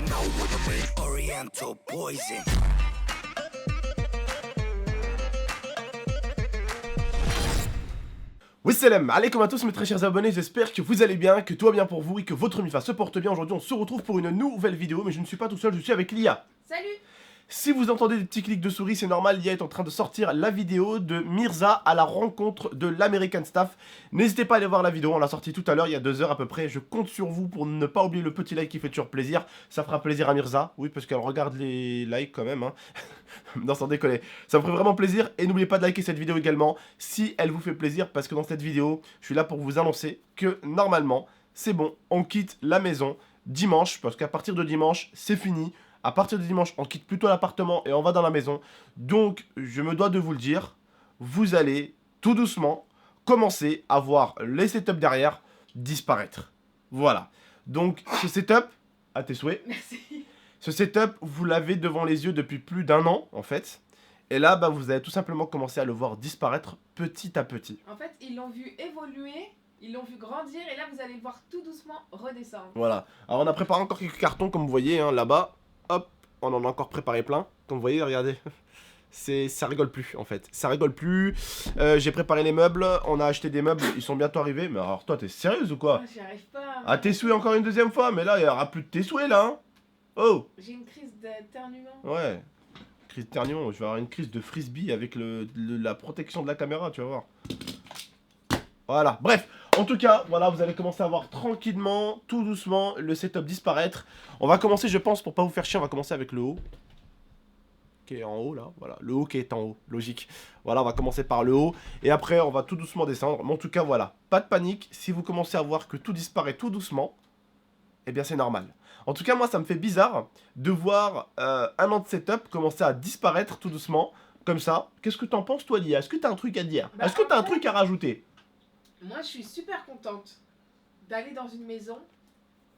know what I mean? Oriental poison. Wassalam alaikum à tous mes très chers abonnés, j'espère que vous allez bien, que tout va bien pour vous et que votre mifa se porte bien. Aujourd'hui on se retrouve pour une nouvelle vidéo, mais je ne suis pas tout seul, je suis avec Lia. Salut. Si vous entendez des petits clics de souris, c'est normal, Lia est en train de sortir la vidéo de Mirza à la rencontre de l'American Staff. N'hésitez pas à aller voir la vidéo, on l'a sortie tout à l'heure, il y a 2 heures à peu près. Je compte sur vous pour ne pas oublier le petit like qui fait toujours plaisir. Ça fera plaisir à Mirza, oui parce qu'elle regarde les likes quand même, hein. Non sans déconner, ça me ferait vraiment plaisir. Et n'oubliez pas de liker cette vidéo également si elle vous fait plaisir, parce que dans cette vidéo, je suis là pour vous annoncer que normalement, c'est bon, on quitte la maison dimanche, parce qu'à partir de dimanche, c'est fini. À partir de dimanche, on quitte plutôt l'appartement et on va dans la maison. Donc, je me dois de vous le dire, vous allez tout doucement commencer à voir les setups derrière disparaître. Voilà. Donc, ce setup, à tes souhaits. Merci. Ce setup, vous l'avez devant les yeux depuis plus d'1 an, en fait. Et là, bah, vous allez tout simplement commencer à le voir disparaître petit à petit. En fait, ils l'ont vu évoluer, ils l'ont vu grandir, et là, vous allez le voir tout doucement redescendre. Voilà. Alors, on a préparé encore quelques cartons, comme vous voyez, hein, là-bas. Hop, on en a encore préparé plein. Comme vous voyez, regardez. Ça rigole plus, en fait. Ça rigole plus. J'ai préparé les meubles. On a acheté des meubles. Ils sont bientôt arrivés. Mais alors, toi, t'es sérieuse ou quoi? J'y arrive pas. Ah, tes souhaits encore une deuxième fois. Mais là, il n'y aura plus de tes souhaits, là. Hein. Oh. J'ai une crise d'éternuement. Ouais. Crise d'éternuement. Je vais avoir une crise de frisbee avec la protection de la caméra, tu vas voir. Voilà. Bref. En tout cas, voilà, vous allez commencer à voir tranquillement, tout doucement, le setup disparaître. On va commencer, je pense, pour pas vous faire chier, on va commencer avec le haut. Qui est en haut, là. Voilà, le haut qui est en haut, logique. Voilà, on va commencer par le haut. Et après, on va tout doucement descendre. Mais en tout cas, voilà, pas de panique. Si vous commencez à voir que tout disparaît tout doucement, eh bien, c'est normal. En tout cas, moi, ça me fait bizarre de voir un an de setup commencer à disparaître tout doucement, comme ça. Qu'est-ce que t'en penses, toi, Lia? Est-ce que t'as un truc à dire? Est-ce que t'as un truc à rajouter? Moi, je suis super contente d'aller dans une maison.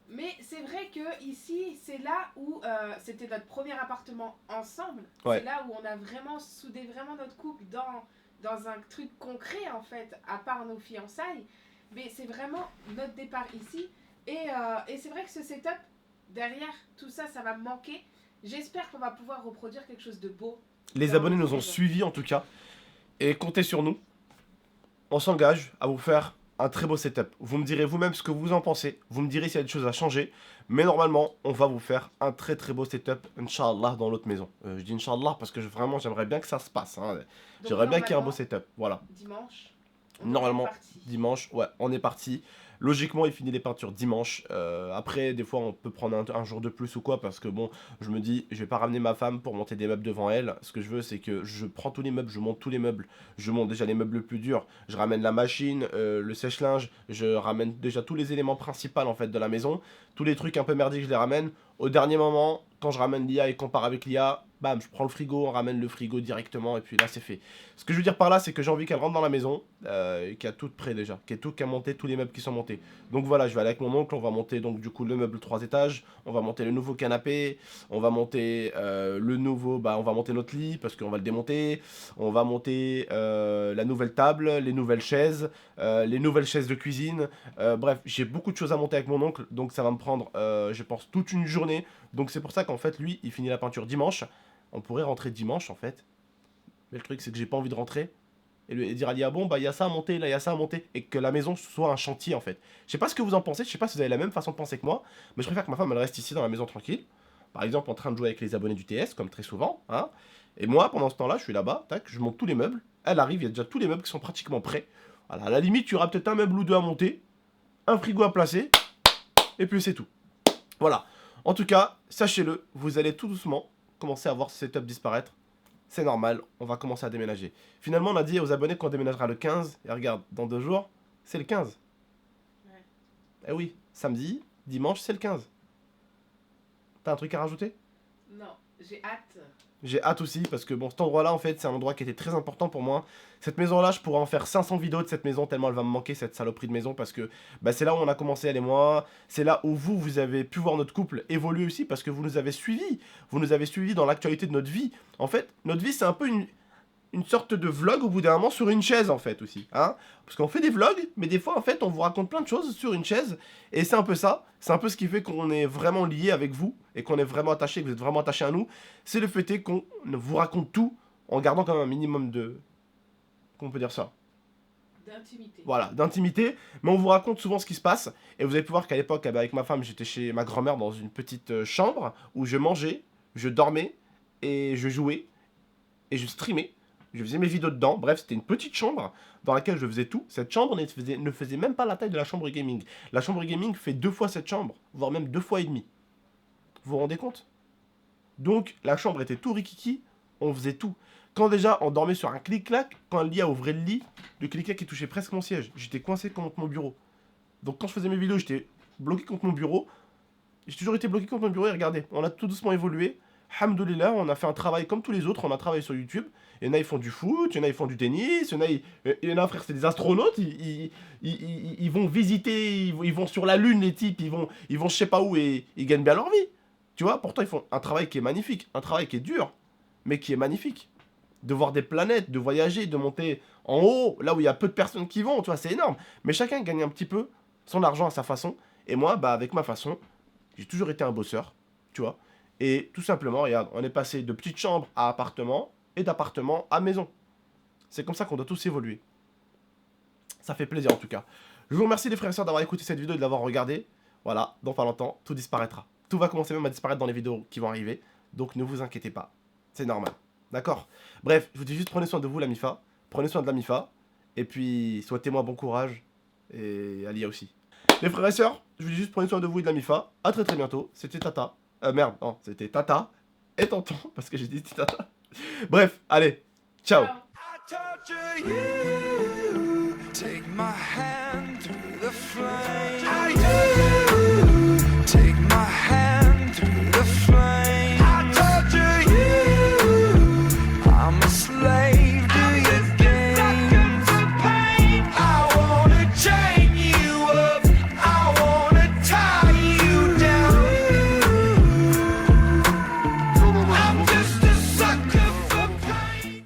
Mais c'est vrai que ici, c'est là où c'était notre premier appartement ensemble. Ouais. C'est là où on a vraiment soudé vraiment notre couple dans un truc concret, en fait, à part nos fiançailles. Mais c'est vraiment notre départ ici. Et c'est vrai que ce setup, derrière tout ça, ça va me manquer. J'espère qu'on va pouvoir reproduire quelque chose de beau. Les abonnés nous ont suivis, en tout cas. Et comptez sur nous. On s'engage à vous faire un très beau setup. Vous me direz vous-même ce que vous en pensez. Vous me direz s'il y a des choses à changer. Mais normalement, on va vous faire un très très beau setup, Inch'Allah, dans l'autre maison. Je dis Inch'Allah parce que vraiment, j'aimerais bien que ça se passe. Hein. J'aimerais bien qu'il y ait un beau setup. Voilà. Dimanche. Normalement, dimanche, ouais, on est parti. Logiquement, il finit les peintures dimanche. Après, des fois, on peut prendre un jour de plus ou quoi, parce que bon, je me dis, je vais pas ramener ma femme pour monter des meubles devant elle. Ce que je veux, c'est que je prends tous les meubles, je monte tous les meubles. Je monte déjà les meubles les plus durs. Je ramène la machine, le sèche-linge. Je ramène déjà tous les éléments principaux en fait de la maison. Tous les trucs un peu merdiques, je les ramène. Au dernier moment, quand je ramène l'IA et qu'on part avec l'IA, bam, je prends le frigo, on ramène le frigo directement et puis là c'est fait. Ce que je veux dire par là, c'est que j'ai envie qu'elle rentre dans la maison, et qu'il y a tout prêt déjà, qu'il y a monté, tous les meubles qui sont montés. Donc voilà, je vais aller avec mon oncle, on va monter donc du coup le meuble 3 étages, on va monter le nouveau canapé, on va monter on va monter notre lit parce qu'on va le démonter, on va monter la nouvelle table, les nouvelles chaises de cuisine, bref, j'ai beaucoup de choses à monter avec mon oncle, donc ça va me prendre, je pense, toute une journée. Donc c'est pour ça qu'en fait, lui, il finit la peinture dimanche. On pourrait rentrer dimanche, en fait. Mais le truc, c'est que j'ai pas envie de rentrer et dire à l'IA, bon, bah, il y a ça à monter, là, il y a ça à monter. Et que la maison soit un chantier, en fait. Je sais pas ce que vous en pensez, je sais pas si vous avez la même façon de penser que moi, mais je préfère que ma femme, elle reste ici dans la maison tranquille. Par exemple, en train de jouer avec les abonnés du TS, comme très souvent. Hein. Et moi, pendant ce temps-là, je suis là-bas, tac, je monte tous les meubles. Elle arrive, il y a déjà tous les meubles qui sont pratiquement prêts. Voilà, à la limite, il y aura peut-être un meuble ou deux à monter, un frigo à placer, et puis c'est tout. Voilà. En tout cas, sachez-le, vous allez tout doucement commencer à voir ce setup disparaître. C'est normal, on va commencer à déménager. Finalement, on a dit aux abonnés qu'on déménagera le 15. Et regarde, dans 2 jours, c'est le 15. Ouais. Eh oui, samedi, dimanche, c'est le 15. T'as un truc à rajouter? Non, j'ai hâte. J'ai hâte aussi parce que bon, cet endroit-là, en fait, c'est un endroit qui était très important pour moi. Cette maison-là, je pourrais en faire 500 vidéos de cette maison tellement elle va me manquer, cette saloperie de maison, parce que bah, c'est là où on a commencé, elle et moi. C'est là où vous avez pu voir notre couple évoluer aussi parce que vous nous avez suivis. Vous nous avez suivis dans l'actualité de notre vie. En fait, notre vie, c'est un peu une sorte de vlog au bout d'un moment sur une chaise en fait aussi, hein. Parce qu'on fait des vlogs, mais des fois en fait on vous raconte plein de choses sur une chaise, et c'est un peu ça, c'est un peu ce qui fait qu'on est vraiment lié avec vous, et qu'on est vraiment attaché, que vous êtes vraiment attaché à nous, c'est le fait qu'on vous raconte tout, en gardant quand même un minimum de... Comment on peut dire ça? D'intimité. Voilà, d'intimité, mais on vous raconte souvent ce qui se passe, et vous allez pouvoir qu'à l'époque, avec ma femme, j'étais chez ma grand-mère dans une petite chambre, où je mangeais, je dormais, et je jouais, et je streamais, je faisais mes vidéos dedans, bref, c'était une petite chambre dans laquelle je faisais tout. Cette chambre ne faisait même pas la taille de la chambre gaming. La chambre gaming fait 2 fois cette chambre, voire même 2 fois et demi. Vous vous rendez compte? Donc, la chambre était tout rikiki, on faisait tout. Quand déjà, on dormait sur un clic-clac, quand Lia ouvrait le lit, le clic-clac qui touchait presque mon siège. J'étais coincé contre mon bureau. Donc quand je faisais mes vidéos, j'étais bloqué contre mon bureau. J'ai toujours été bloqué contre mon bureau, et regardez, on a tout doucement évolué. Alhamdoulilah, on a fait un travail comme tous les autres, on a travaillé sur YouTube. Il y en a, ils font du foot, il y en a, ils font du tennis, il y en a, frère, c'est des astronautes, ils vont visiter, ils vont sur la lune, les types, ils vont je sais pas où, et ils gagnent bien leur vie. Tu vois, pourtant, ils font un travail qui est magnifique, un travail qui est dur, mais qui est magnifique. De voir des planètes, de voyager, de monter en haut, là où il y a peu de personnes qui vont, tu vois, c'est énorme. Mais chacun gagne un petit peu son argent à sa façon, et moi, bah, avec ma façon, j'ai toujours été un bosseur, tu vois. Et tout simplement, regarde, on est passé de petite chambre à appartement, et d'appartement à maison. C'est comme ça qu'on doit tous évoluer. Ça fait plaisir en tout cas. Je vous remercie les frères et sœurs d'avoir écouté cette vidéo et de l'avoir regardée. Voilà, dans pas longtemps, tout disparaîtra. Tout va commencer même à disparaître dans les vidéos qui vont arriver. Donc ne vous inquiétez pas, c'est normal. D'accord? Bref, je vous dis juste prenez soin de vous la MIFA. Prenez soin de la MIFA. Et puis souhaitez-moi bon courage. Et Alia aussi. Les frères et sœurs, je vous dis juste prenez soin de vous et de la MIFA. A très très bientôt. C'était Tata. Merde, non, c'était Tata et Tonton, parce que j'ai dit Tata. Bref, allez, ciao. Ciao. I torture you. Take my hand through the flame.